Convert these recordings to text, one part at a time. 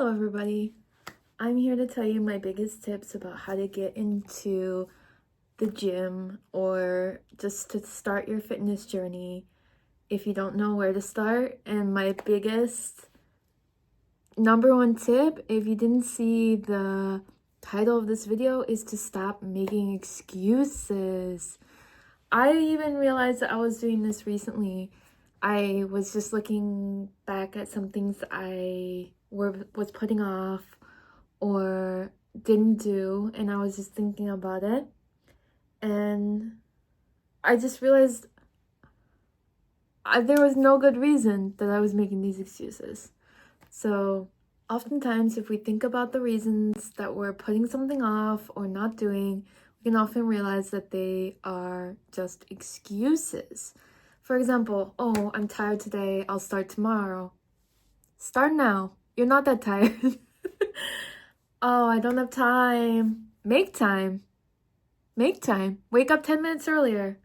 Hello everybody, I'm here to tell you my biggest tips about how to get into the gym or just to start your fitness journey if you don't know where to start. And my biggest number one tip, if you didn't see the title of this video, is to stop making excuses. I even realized that I was doing this recently. I was just looking back at some things I was putting off or didn't do, and I was just thinking about it, and I just realized there was no good reason that I was making these excuses. So oftentimes, if we think about the reasons that we're putting something off or not doing, we can often realize that they are just excuses. For example, oh, I'm tired today, I'll start tomorrow. Start now. You're not that tired. Oh, I don't have time. Make time. Make time. Wake up 10 minutes earlier.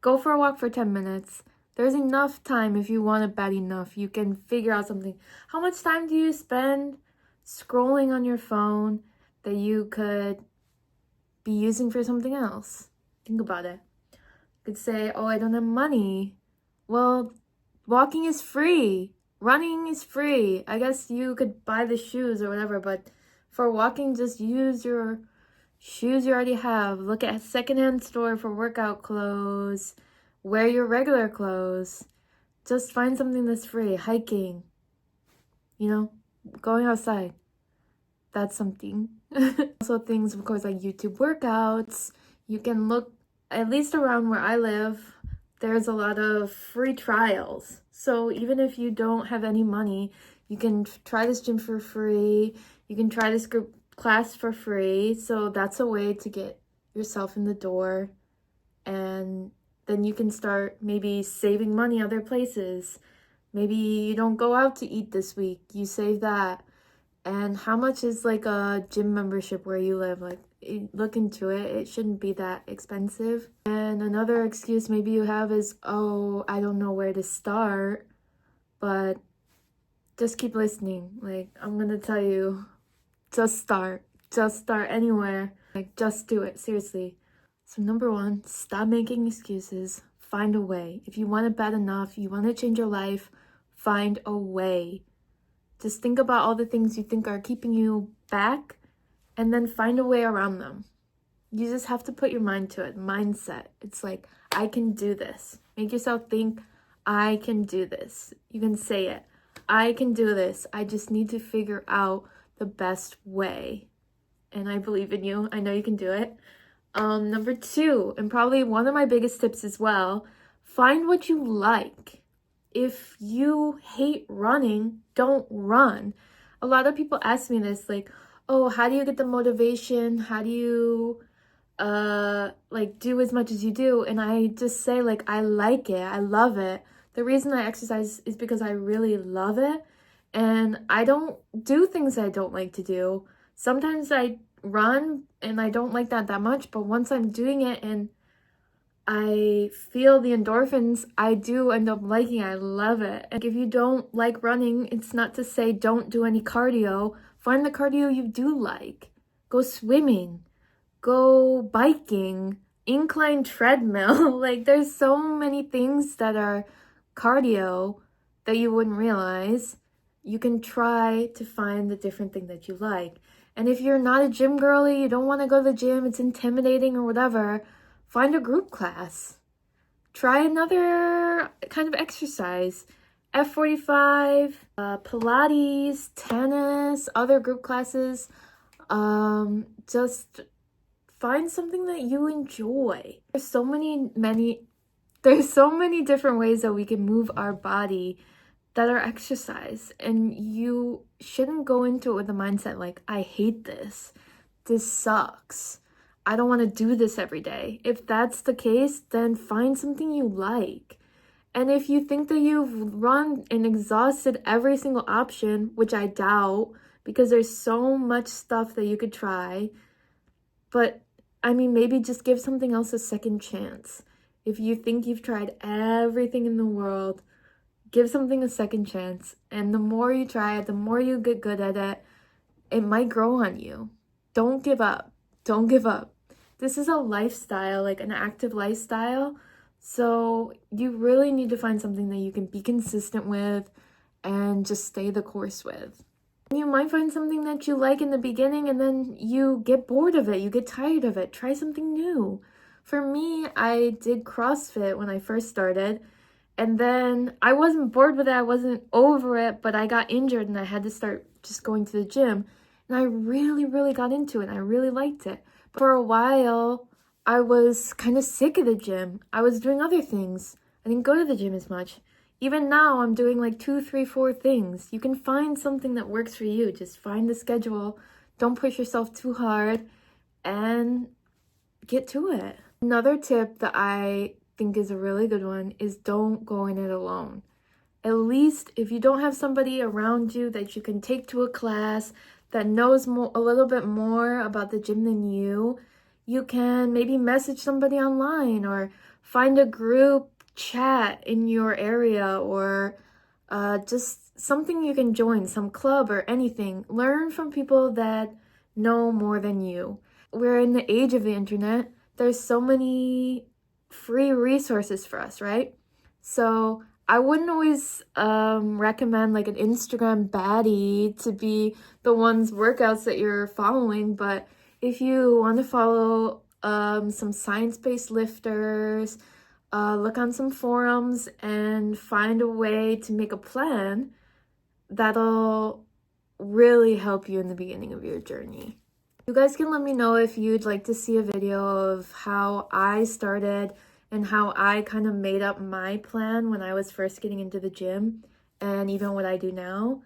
Go for a walk for 10 minutes. There's enough time if you want it bad enough. You can figure out something. How much time do you spend scrolling on your phone that you could be using for something else? Think about it. You could say, oh, I don't have money. Well, walking is free. Running is free. I guess you could buy the shoes or whatever, but for walking, just use your shoes you already have. Look at a secondhand store for workout clothes. Wear your regular clothes. Just find something that's free. Hiking. Going outside. That's something. Also things, of course, like YouTube workouts. You can look, at least around where I live, there's a lot of free trials. So even if you don't have any money, you can try this gym for free. You can try this group class for free. So that's a way to get yourself in the door. And then you can start maybe saving money other places. Maybe you don't go out to eat this week. You save that. And how much is like a gym membership where you live? Like, look into it. It shouldn't be that expensive. And another excuse maybe you have is, oh, I don't know where to start. But just keep listening. Like, I'm gonna tell you, just start. Just start anywhere. Like, just do it. Seriously. So number one, stop making excuses. Find a way. If you want it bad enough, you want to change your life, find a way. Just think about all the things you think are keeping you back and then find a way around them. You just have to put your mind to it. Mindset. It's like, I can do this. Make yourself think, I can do this. You can say it. I can do this. I just need to figure out the best way. And I believe in you. I know you can do it. Number two, and probably one of my biggest tips as well, find what you like. If you hate running, don't run. A lot of people ask me this, like, oh, how do you get the motivation? How do you do as much as you do? And I just say, like, I like it. I love it. The reason I exercise is because I really love it. And I don't do things I don't like to do. Sometimes I run and I don't like that much, but once I'm doing it and I feel the endorphins, I do end up liking it. I love it. And if you don't like running, it's not to say don't do any cardio. Find the cardio you do like. Go swimming, go biking, incline treadmill. Like, there's so many things that are cardio that you wouldn't realize. You can try to find the different thing that you like. And if you're not a gym girly, you don't want to go to the gym, it's intimidating or whatever, find a group class. Try another kind of exercise. F45, Pilates, tennis, other group classes. Just find something that you enjoy. There's so many different ways that we can move our body that are exercise, and you shouldn't go into it with the mindset like, I hate this sucks, I don't want to do this every day. If that's the case, then find something you like. And if you think that you've run and exhausted every single option, which I doubt, because there's so much stuff that you could try, but I mean, maybe just give something else a second chance. If you think you've tried everything in the world, give something a second chance. And the more you try it, the more you get good at it, it might grow on you. Don't give up. Don't give up. This is a lifestyle, like an active lifestyle. So you really need to find something that you can be consistent with and just stay the course with. You might find something that you like in the beginning and then you get bored of it, you get tired of it. Try something new. For me, I did CrossFit when I first started, and then I wasn't bored with it, I wasn't over it, but I got injured and I had to start just going to the gym. And I really, really got into it and I really liked it. But for a while, I was kind of sick of the gym. I was doing other things. I didn't go to the gym as much. Even now, I'm doing like 2, 3, 4 things. You can find something that works for you. Just find the schedule. Don't push yourself too hard and get to it. Another tip that I think is a really good one is don't go in it alone. At least if you don't have somebody around you that you can take to a class that knows a little bit more about the gym than you can maybe message somebody online or find a group chat in your area, or just something you can join, some club or anything. Learn from people that know more than you. We're in the age of the internet. There's so many free resources for us, right? So I wouldn't always recommend like an Instagram baddie to be the one's workouts that you're following, but if you want to follow some science-based lifters, look on some forums and find a way to make a plan that'll really help you in the beginning of your journey. You guys can let me know if you'd like to see a video of how I started and how I kind of made up my plan when I was first getting into the gym and even what I do now.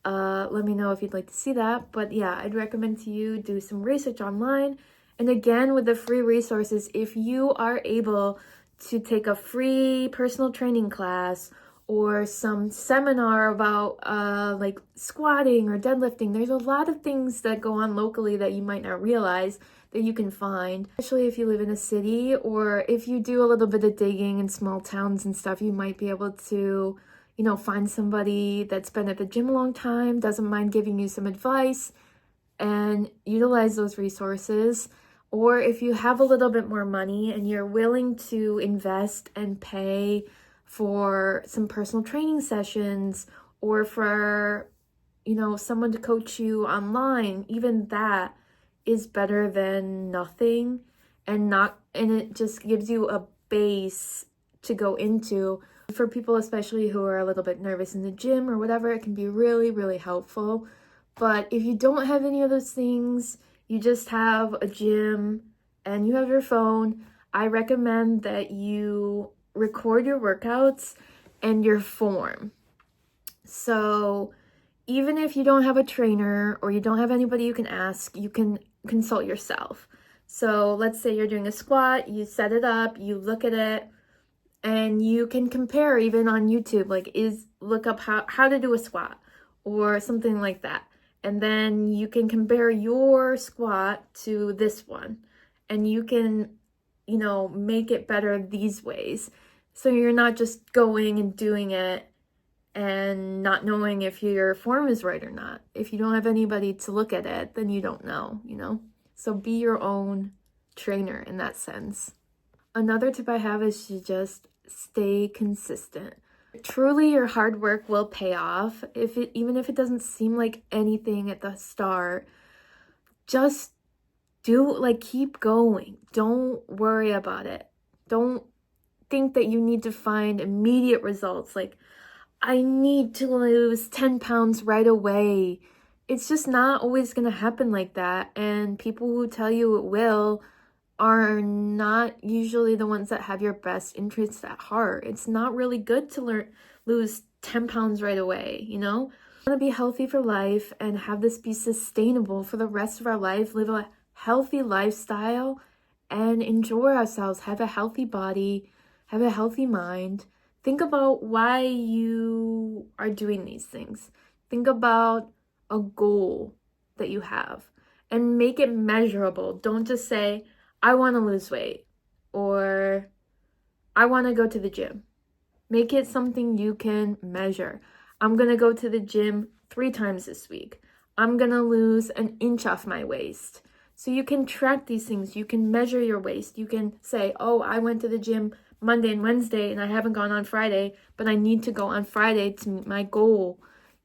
Let me know if you'd like to see that. But yeah, I'd recommend to you do some research online. And again, with the free resources, if you are able to take a free personal training class or some seminar about like squatting or deadlifting, there's a lot of things that go on locally that you might not realize that you can find, especially if you live in a city, or if you do a little bit of digging in small towns and stuff, you might be able to, you know, find somebody that's been at the gym a long time, doesn't mind giving you some advice, and utilize those resources. Or if you have a little bit more money and you're willing to invest and pay for some personal training sessions, or for, you know, someone to coach you online, even that is better than nothing, and it just gives you a base to go into. For people especially who are a little bit nervous in the gym or whatever, it can be really, really helpful. But if you don't have any of those things, you just have a gym and you have your phone, I recommend that you record your workouts and your form. So even if you don't have a trainer or you don't have anybody you can ask, you can consult yourself. So let's say you're doing a squat, you set it up, you look at it, and you can compare even on YouTube, like look up how to do a squat or something like that. And then you can compare your squat to this one, and you can, you know, make it better these ways. So you're not just going and doing it and not knowing if your form is right or not. If you don't have anybody to look at it, then you don't know, you know? So be your own trainer in that sense. Another tip I have is to just stay consistent. Truly, your hard work will pay off. Even if it doesn't seem like anything at the start, just keep going. Don't worry about it. Don't think that you need to find immediate results. Like, I need to lose 10 pounds right away. It's just not always going to happen like that. And people who tell you it will are not usually the ones that have your best interests at heart. It's not really good to lose 10 pounds right away, you know? We want to be healthy for life and have this be sustainable for the rest of our life, live a healthy lifestyle, and enjoy ourselves, have a healthy body, have a healthy mind. Think about why you are doing these things. Think about a goal that you have and make it measurable. Don't just say, I want to lose weight, or I want to go to the gym. Make it something you can measure. I'm gonna go to the gym 3 times this week. I'm gonna lose an inch off my waist. So you can track these things. You can measure your waist. You can say, oh, I went to the gym Monday and Wednesday and I haven't gone on Friday, but I need to go on Friday to meet my goal.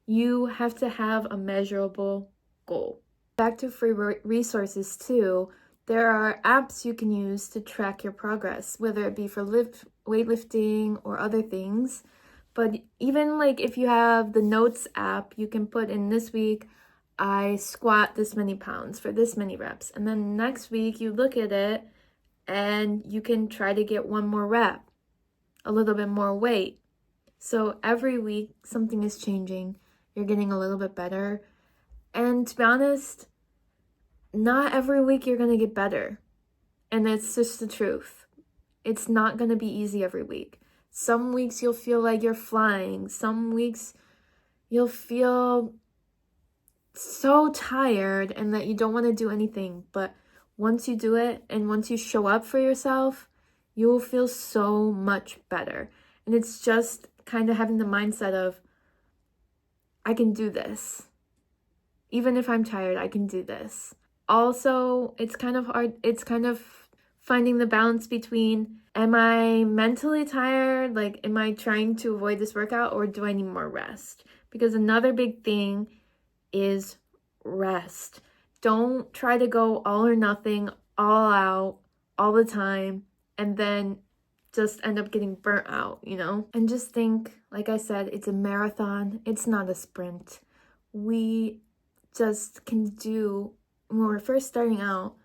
You have to have a measurable goal. Back to free resources too. There are apps you can use to track your progress, whether it be for weightlifting or other things. But even like if you have the Notes app, you can put in this week, I squat this many pounds for this many reps. And then next week you look at it and you can try to get one more rep, a little bit more weight. So every week something is changing. You're getting a little bit better. And to be honest, not every week you're going to get better. And it's just the truth. It's not going to be easy every week. Some weeks you'll feel like you're flying. Some weeks you'll feel so tired and that you don't want to do anything. But once you do it and once you show up for yourself, you will feel so much better. And it's just kind of having the mindset of, I can do this. Even if I'm tired, I can do this. Also, it's kind of hard. It's kind of finding the balance between, am I mentally tired? Like, am I trying to avoid this workout or do I need more rest? Because another big thing is rest. Don't try to go all or nothing, all out, all the time, and then just end up getting burnt out, you know? And just think, like I said, it's a marathon. It's not a sprint. We just can do, when we're first starting out,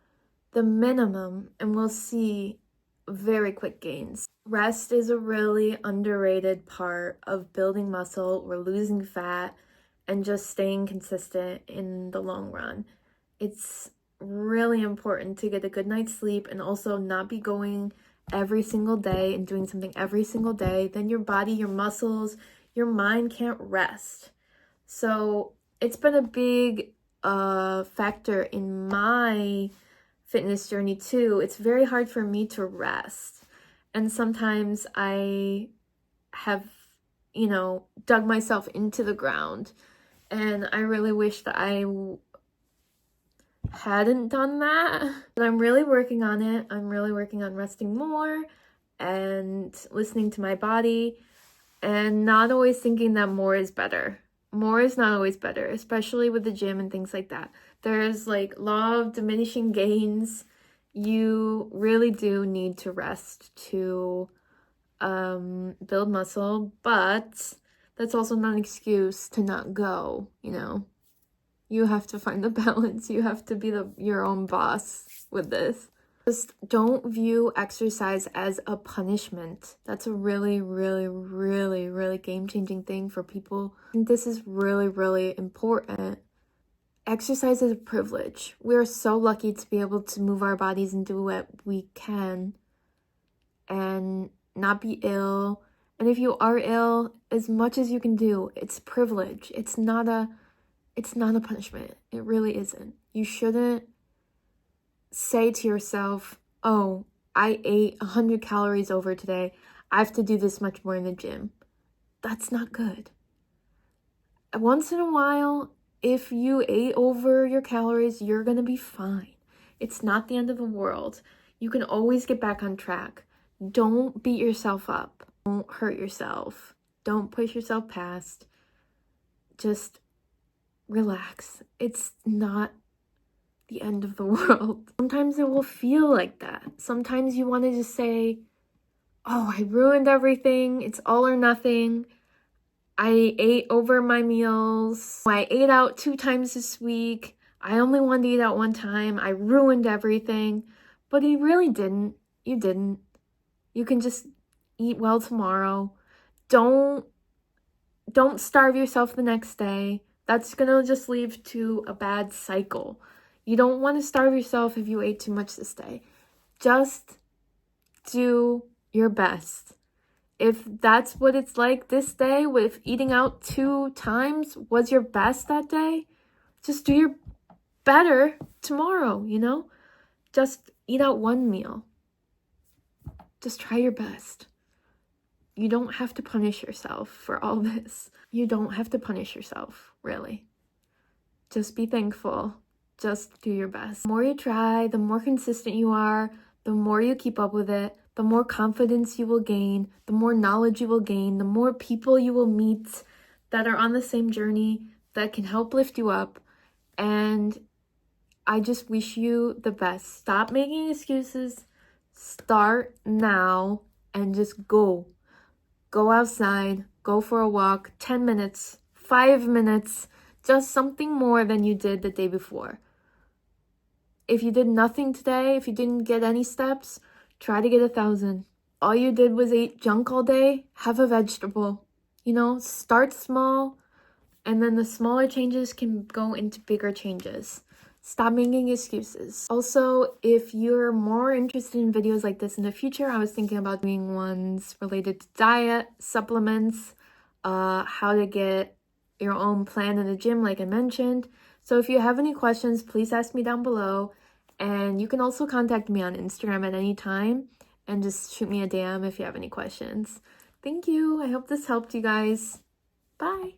the minimum, and we'll see very quick gains. Rest is a really underrated part of building muscle or losing fat and just staying consistent in the long run. It's really important to get a good night's sleep and also not be going every single day and doing something every single day. Then your body, your muscles, your mind can't rest. So it's been a big factor in my fitness journey too. It's very hard for me to rest. And sometimes I have, dug myself into the ground. And I really wish that I hadn't done that. But I'm really working on it. I'm really working on resting more and listening to my body and not always thinking that more is better. More is not always better, especially with the gym and things like that. There's like law of diminishing gains. You really do need to rest to build muscle, but that's also not an excuse to not go, You have to find the balance. You have to be your own boss with this. Just don't view exercise as a punishment. That's a really, really, really, really game-changing thing for people. And this is really, really important. Exercise is a privilege. We are so lucky to be able to move our bodies and do what we can and not be ill. And if you are ill, as much as you can do, it's privilege. It's not a punishment. It really isn't. You shouldn't say to yourself, oh, I ate 100 calories over today. I have to do this much more in the gym. That's not good. Once in a while, if you ate over your calories, you're going to be fine. It's not the end of the world. You can always get back on track. Don't beat yourself up. Don't hurt yourself. Don't push yourself past. Just relax. It's not the end of the world. Sometimes it will feel like that. Sometimes you want to just say, oh, I ruined everything. It's all or nothing. I ate over my meals. I ate out 2 times this week. I only wanted to eat out 1 time. I ruined everything. But you really didn't. You didn't. You can just eat well tomorrow. Don't starve yourself the next day. That's going to just lead to a bad cycle. You don't want to starve yourself if you ate too much this day. Just do your best. If that's what it's like this day, with eating out 2 times was your best that day, just do your better tomorrow, Just eat out 1 meal. Just try your best. you don't have to punish yourself for all this. You don't have to punish yourself, really. Just be thankful. Just do your best. The more you try, the more consistent you are, the more you keep up with it, the more confidence you will gain, the more knowledge you will gain, the more people you will meet that are on the same journey that can help lift you up. And I just wish you the best. Stop making excuses. Start now and just go. Go outside, go for a walk, 10 minutes, 5 minutes, just something more than you did the day before. If you did nothing today, if you didn't get any steps, try to get 1,000. All you did was eat junk all day, have a vegetable. Start small, and then the smaller changes can go into bigger changes. Stop making excuses. Also, if you're more interested in videos like this in the future, I was thinking about doing ones related to diet, supplements, how to get your own plan in the gym like I mentioned. So if you have any questions, please ask me down below. And you can also contact me on Instagram at any time and just shoot me a DM if you have any questions. Thank you. I hope this helped you guys. Bye.